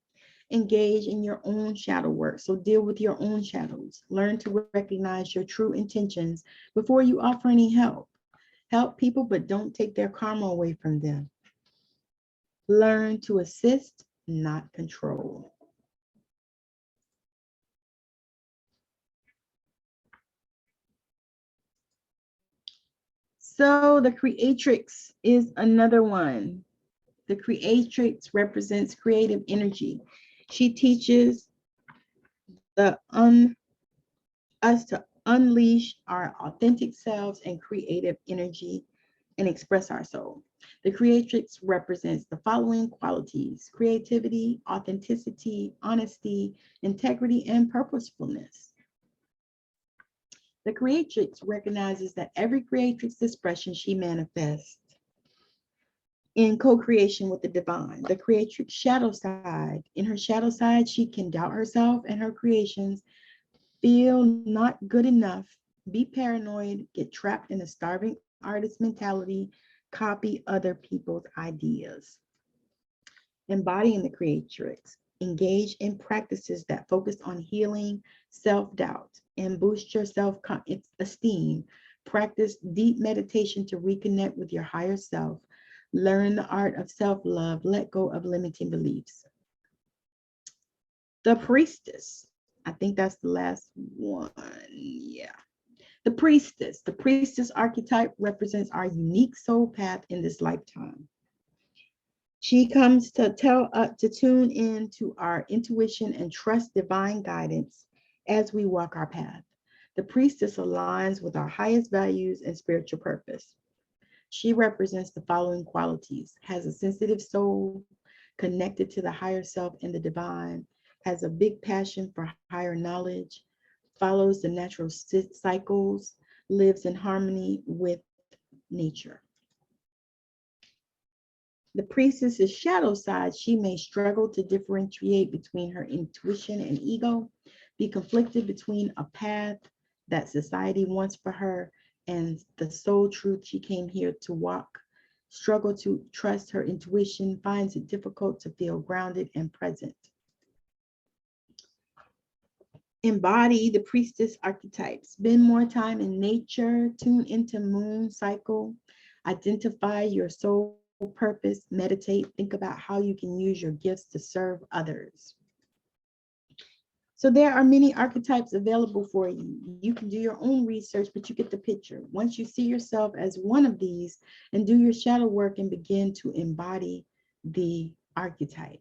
Engage in your own shadow work. So deal with your own shadows. Learn to recognize your true intentions before you offer any help. Help people, but don't take their karma away from them. Learn to assist, not control. So the creatrix is another one. The creatrix represents creative energy. She teaches us to unleash our authentic selves and creative energy and express our soul. The creatrix represents the following qualities: creativity, authenticity, honesty, integrity, and purposefulness. The creatrix recognizes that every creatrix expression she manifests in co-creation with the divine. The creatrix shadow side. In her shadow side, she can doubt herself and her creations, feel not good enough, be paranoid, get trapped in a starving artist mentality, copy other people's ideas. Embodying the creatrix, engage in practices that focus on healing self-doubt and boost your self-esteem. Practice deep meditation to reconnect with your higher self. Learn the art of self-love. Let go of limiting beliefs. The priestess. I think that's the last one. Yeah. The priestess. The priestess archetype represents our unique soul path in this lifetime. She comes to to tune in to our intuition and trust divine guidance as we walk our path. The priestess aligns with our highest values and spiritual purpose. She represents the following qualities: has a sensitive soul, connected to the higher self and the divine, has a big passion for higher knowledge, follows the natural cycles, lives in harmony with nature. The priestess's shadow side, she may struggle to differentiate between her intuition and ego, be conflicted between a path that society wants for her and the soul truth she came here to walk, struggle to trust her intuition, finds it difficult to feel grounded and present. Embody the priestess archetype. Spend more time in nature, tune into moon cycle, identify your soul purpose, meditate, think about how you can use your gifts to serve others. So there are many archetypes available for you. You can do your own research, but you get the picture. Once you see yourself as one of these and do your shadow work and begin to embody the archetype.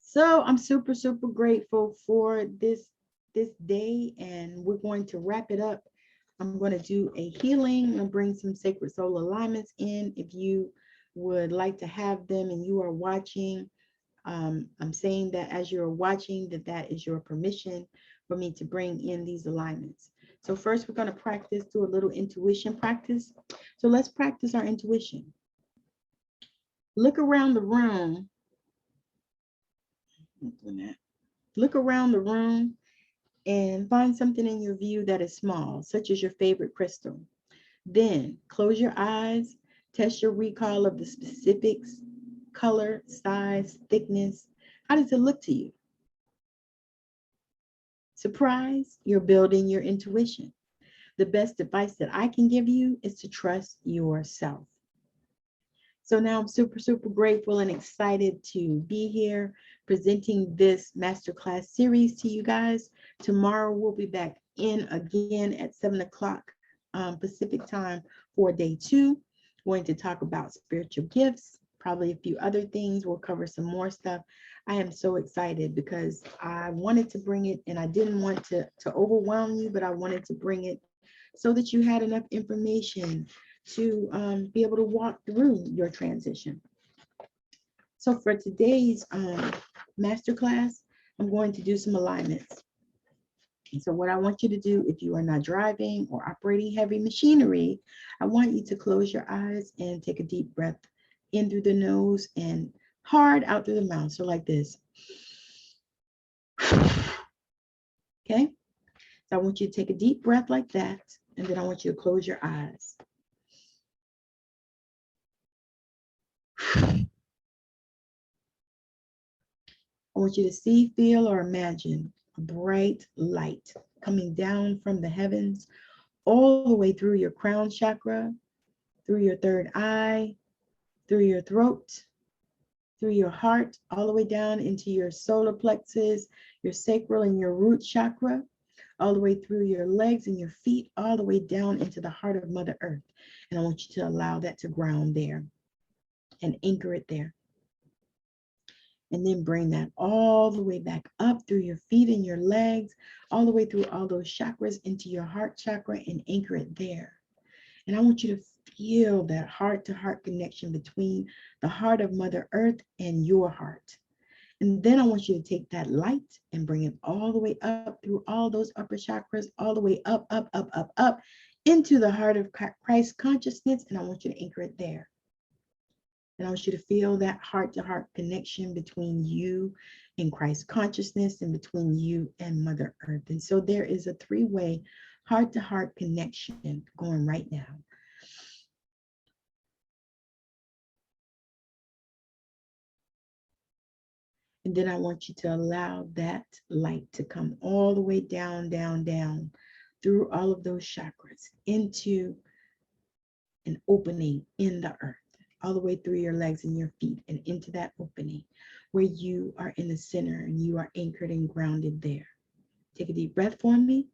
So I'm super, super grateful for this day, and we're going to wrap it up. I'm going to do a healing and bring some sacred soul alignments in. If you would like to have them and you are watching, I'm saying that as you're watching, that is your permission for me to bring in these alignments. So first, we're going to practice, do a little intuition practice. So let's practice our intuition. Look around the room. Look around the room and find something in your view that is small, such as your favorite crystal. Then close your eyes, test your recall of the specifics, color, size, thickness. How does it look to you? Surprise, you're building your intuition. The best advice that I can give you is to trust yourself. So now I'm super, super grateful and excited to be here presenting this masterclass series to you guys. Tomorrow we'll be back in again at 7 o'clock Pacific time for day 2. We're going to talk about spiritual gifts, probably a few other things. We'll cover some more stuff. I am so excited because I wanted to bring it, and I didn't want to overwhelm you, but I wanted to bring it so that you had enough information to be able to walk through your transition. So for today's masterclass, I'm going to do some alignments. And so what I want you to do, if you are not driving or operating heavy machinery, I want you to close your eyes and take a deep breath in through the nose and hard out through the mouth. So like this. Okay? So I want you to take a deep breath like that, and then I want you to close your eyes. I want you to see, feel, or imagine a bright light coming down from the heavens all the way through your crown chakra, through your third eye, through your throat, through your heart, all the way down into your solar plexus, your sacral and your root chakra, all the way through your legs and your feet, all the way down into the heart of Mother Earth. And I want you to allow that to ground there and anchor it there. And then bring that all the way back up through your feet and your legs, all the way through all those chakras into your heart chakra and anchor it there. And I want you to feel that heart-to-heart connection between the heart of Mother Earth and your heart. And then I want you to take that light and bring it all the way up through all those upper chakras, all the way up, up, up, up, up into the heart of Christ consciousness. And I want you to anchor it there. And I want you to feel that heart-to-heart connection between you and Christ consciousness and between you and Mother Earth. And so there is a three-way heart-to-heart connection going right now. And then I want you to allow that light to come all the way down, down, down through all of those chakras into an opening in the earth, all the way through your legs and your feet and into that opening where you are in the center and you are anchored and grounded there. Take a deep breath for me.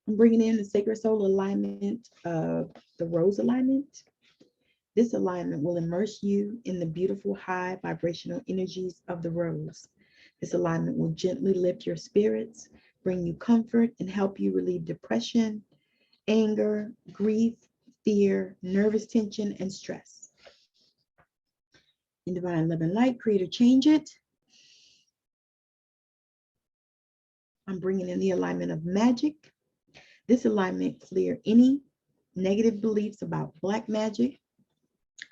I'm bringing in the sacred soul alignment of the rose alignment. This alignment will immerse you in the beautiful high vibrational energies of the rose. This alignment will gently lift your spirits, bring you comfort, and help you relieve depression, anger, grief, fear, nervous tension, and stress. In divine love and light, create or change it. I'm bringing in the alignment of magic. This alignment clear any negative beliefs about black magic.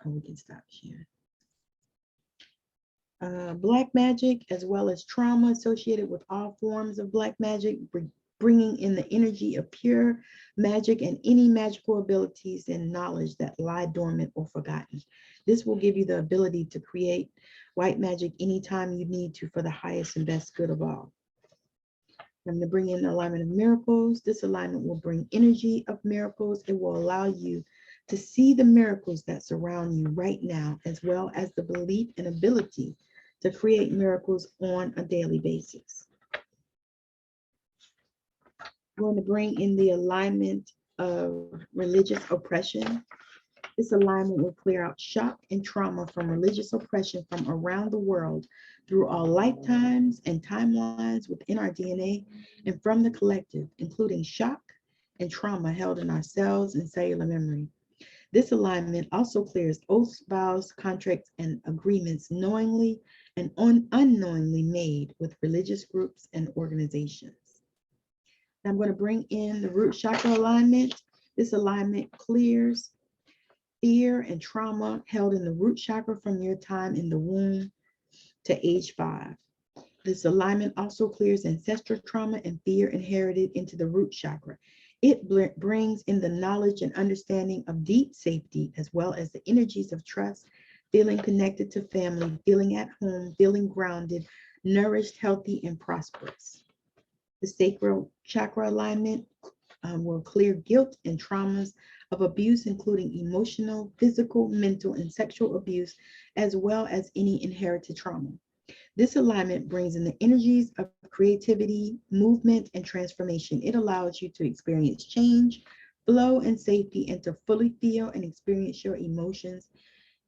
Oh, we can stop sharing. Black magic, as well as trauma associated with all forms of black magic, bringing in the energy of pure magic and any magical abilities and knowledge that lie dormant or forgotten. This will give you the ability to create white magic anytime you need to for the highest and best good of all. I'm going to bring in the alignment of miracles. This alignment will bring energy of miracles. It will allow you to see the miracles that surround you right now, as well as the belief and ability to create miracles on a daily basis. I'm going to bring in the alignment of religious oppression. This alignment will clear out shock and trauma from religious oppression from around the world through all lifetimes and timelines within our DNA and from the collective, including shock and trauma held in our cells and cellular memory. This alignment also clears oaths, vows, contracts, and agreements knowingly and unknowingly made with religious groups and organizations. Now I'm going to bring in the root chakra alignment. This alignment clears fear and trauma held in the root chakra from your time in the womb to age 5. This alignment also clears ancestral trauma and fear inherited into the root chakra. It brings in the knowledge and understanding of deep safety, as well as the energies of trust, feeling connected to family, feeling at home, feeling grounded, nourished, healthy, and prosperous. The sacral chakra alignment will clear guilt and traumas of abuse, including emotional, physical, mental, and sexual abuse, as well as any inherited trauma. This alignment brings in the energies of creativity, movement, and transformation. It allows you to experience change, flow, and safety, and to fully feel and experience your emotions,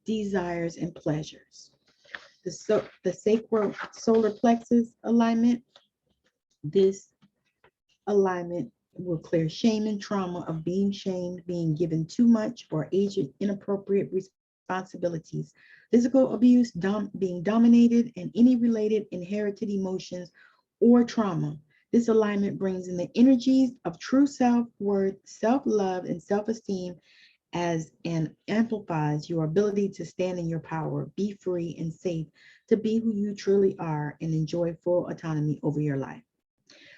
desires, and pleasures. The sacral solar plexus alignment, this alignment will clear shame and trauma of being shamed, being given too much or aged inappropriate responsibilities, physical abuse, being dominated, and any related inherited emotions or trauma. This alignment brings in the energies of true self-worth, self-love, and self-esteem and amplifies your ability to stand in your power, be free and safe, to be who you truly are, and enjoy full autonomy over your life.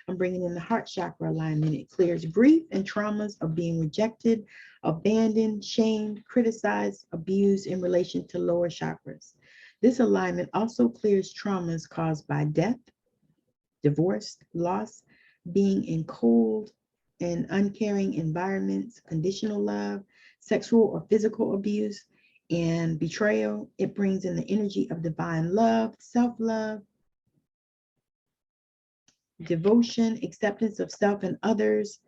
I'm bringing in the heart chakra alignment. It clears grief and traumas of being rejected, abandoned, shamed, criticized, abused in relation to lower chakras. This alignment also clears traumas caused by death, divorce, loss, being in cold and uncaring environments, conditional love, sexual or physical abuse, and betrayal. It brings in the energy of divine love, self-love, devotion, acceptance of self and others,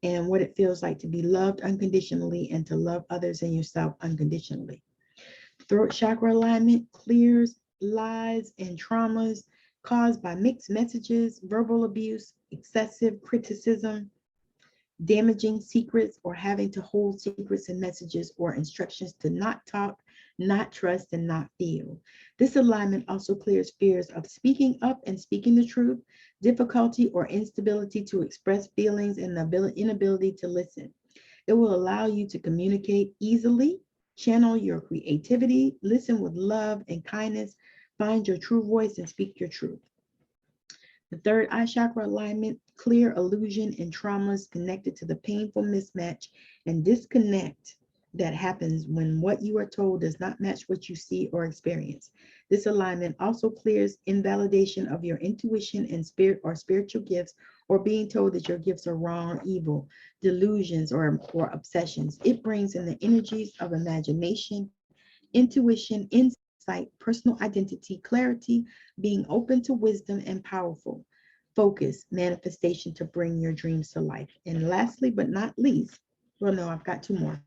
and what it feels like to be loved unconditionally and to love others and yourself unconditionally. Throat chakra alignment clears lies and traumas caused by mixed messages, verbal abuse, excessive criticism, damaging secrets, or having to hold secrets and messages or instructions to not talk, not trust, and not feel. This alignment also clears fears of speaking up and speaking the truth, difficulty or instability to express feelings, and the inability to listen. It will allow you to communicate easily, channel your creativity, listen with love and kindness, find your true voice, and speak your truth. The third eye chakra alignment, clear illusion and traumas connected to the painful mismatch and disconnect that happens when what you are told does not match what you see or experience. This alignment also clears invalidation of your intuition and spirit or spiritual gifts, or being told that your gifts are wrong or evil, delusions or obsessions. It brings in the energies of imagination, intuition, insight, personal identity, clarity, being open to wisdom, and powerful focus, manifestation to bring your dreams to life. And lastly, but not least, well, no, I've got two more.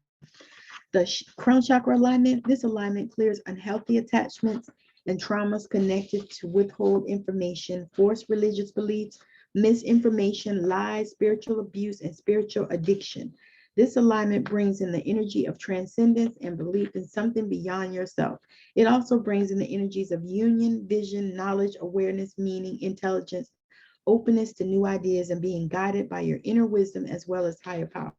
The crown chakra alignment, this alignment clears unhealthy attachments and traumas connected to withhold information, forced religious beliefs, misinformation, lies, spiritual abuse, and spiritual addiction. This alignment brings in the energy of transcendence and belief in something beyond yourself. It also brings in the energies of union, vision, knowledge, awareness, meaning, intelligence, openness to new ideas, and being guided by your inner wisdom as well as higher power.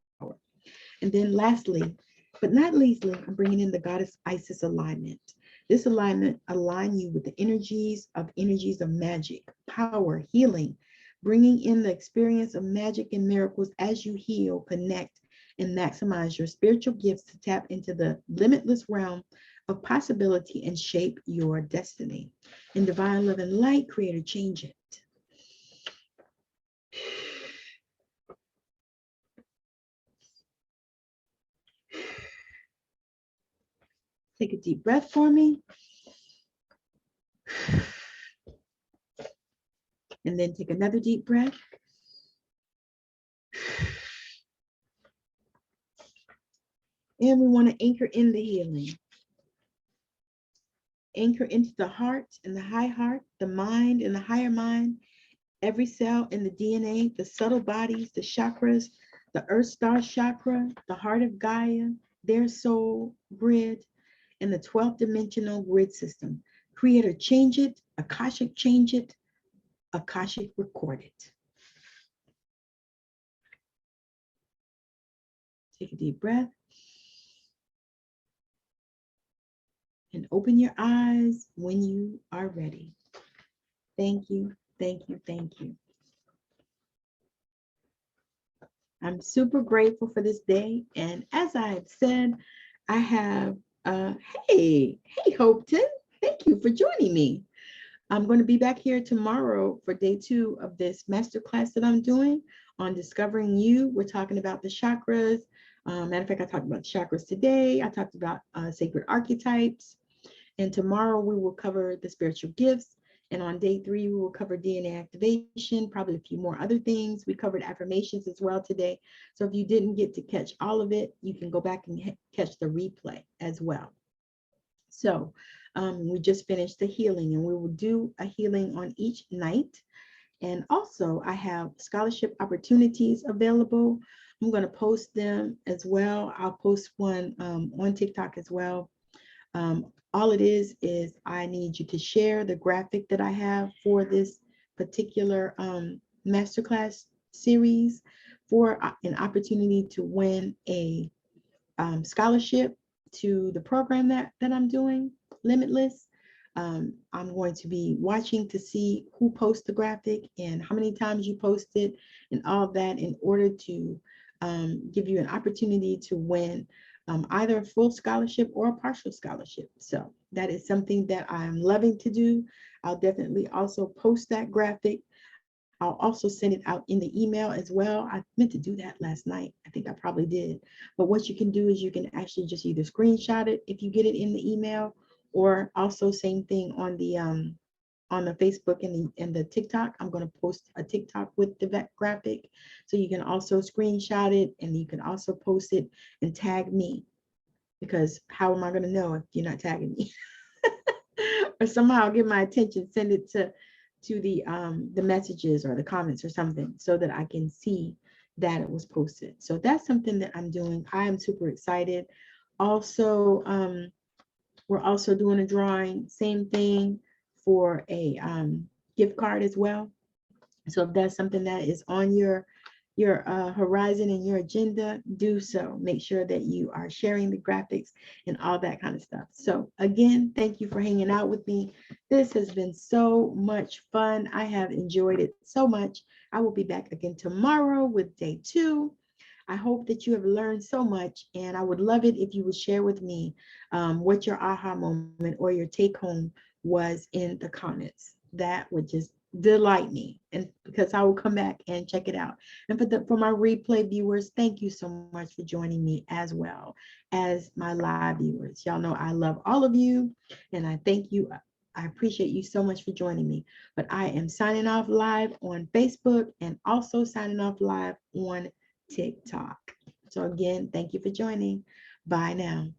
And then lastly, but not leastly, I'm bringing in the goddess Isis alignment. This alignment aligns you with the energies of magic, power, healing, bringing in the experience of magic and miracles as you heal, connect, and maximize your spiritual gifts to tap into the limitless realm of possibility and shape your destiny. In divine love and light, creator, change it. Take a deep breath for me. And then take another deep breath. And we want to anchor in the healing. Anchor into the heart and the high heart, the mind and the higher mind, every cell in the DNA, the subtle bodies, the chakras, the earth star chakra, the heart of Gaia, their soul grid, and the 12th dimensional grid system. Creator, change it. Akashic, change it. Akashic, record it. Take a deep breath. And open your eyes when you are ready. Thank you, thank you, thank you. I'm super grateful for this day. And as I have said, I have, hey, 𝐒𝐿𝐴𝐻𝐿𝐴, thank you for joining me. I'm going to be back here tomorrow for day 2 of this masterclass that I'm doing on discovering you. We're talking about the chakras. Matter of fact, I talked about chakras today. I talked about sacred archetypes. And tomorrow we will cover the spiritual gifts. And on day 3, we will cover DNA activation, probably a few more other things. We covered affirmations as well today. So if you didn't get to catch all of it, you can go back and catch the replay as well. So we just finished the healing, and we will do a healing on each night. And also I have scholarship opportunities available. I'm going to post them as well. I'll post one on TikTok as well. All it is I need you to share the graphic that I have for this particular masterclass series for an opportunity to win a scholarship to the program that I'm doing, Limitless. I'm going to be watching to see who posts the graphic and how many times you post it and all of that in order to give you an opportunity to win either a full scholarship or a partial scholarship. So that is something that I'm loving to do. I'll definitely also post that graphic. I'll also send it out in the email as well. I meant to do that last night. I think I probably did. But what you can do is you can actually just either screenshot it if you get it in the email, or also same thing on the on the Facebook and the TikTok. I'm going to post a TikTok with the graphic. So you can also screenshot it, and you can also post it and tag me, because how am I going to know if you're not tagging me? Or somehow get my attention, send it to the messages or the comments or something, so that I can see that it was posted. So that's something that I'm doing. I am super excited. Also, we're also doing a drawing, same thing, for a gift card as well. So if that's something that is on your horizon and your agenda, do so. Make sure that you are sharing the graphics and all that kind of stuff. So again, thank you for hanging out with me. This has been so much fun. I have enjoyed it so much. I will be back again tomorrow with day 2. I hope that you have learned so much, and I would love it if you would share with me what your aha moment or your take home was in the comments. That would just delight me, and because I will come back and check it out. And for my replay viewers, thank you so much for joining me, as well as my live viewers. Y'all know I love all of you, and I thank you. I appreciate you so much for joining me. But I am signing off live on Facebook, and also signing off live on TikTok. So again, thank you for joining. Bye now.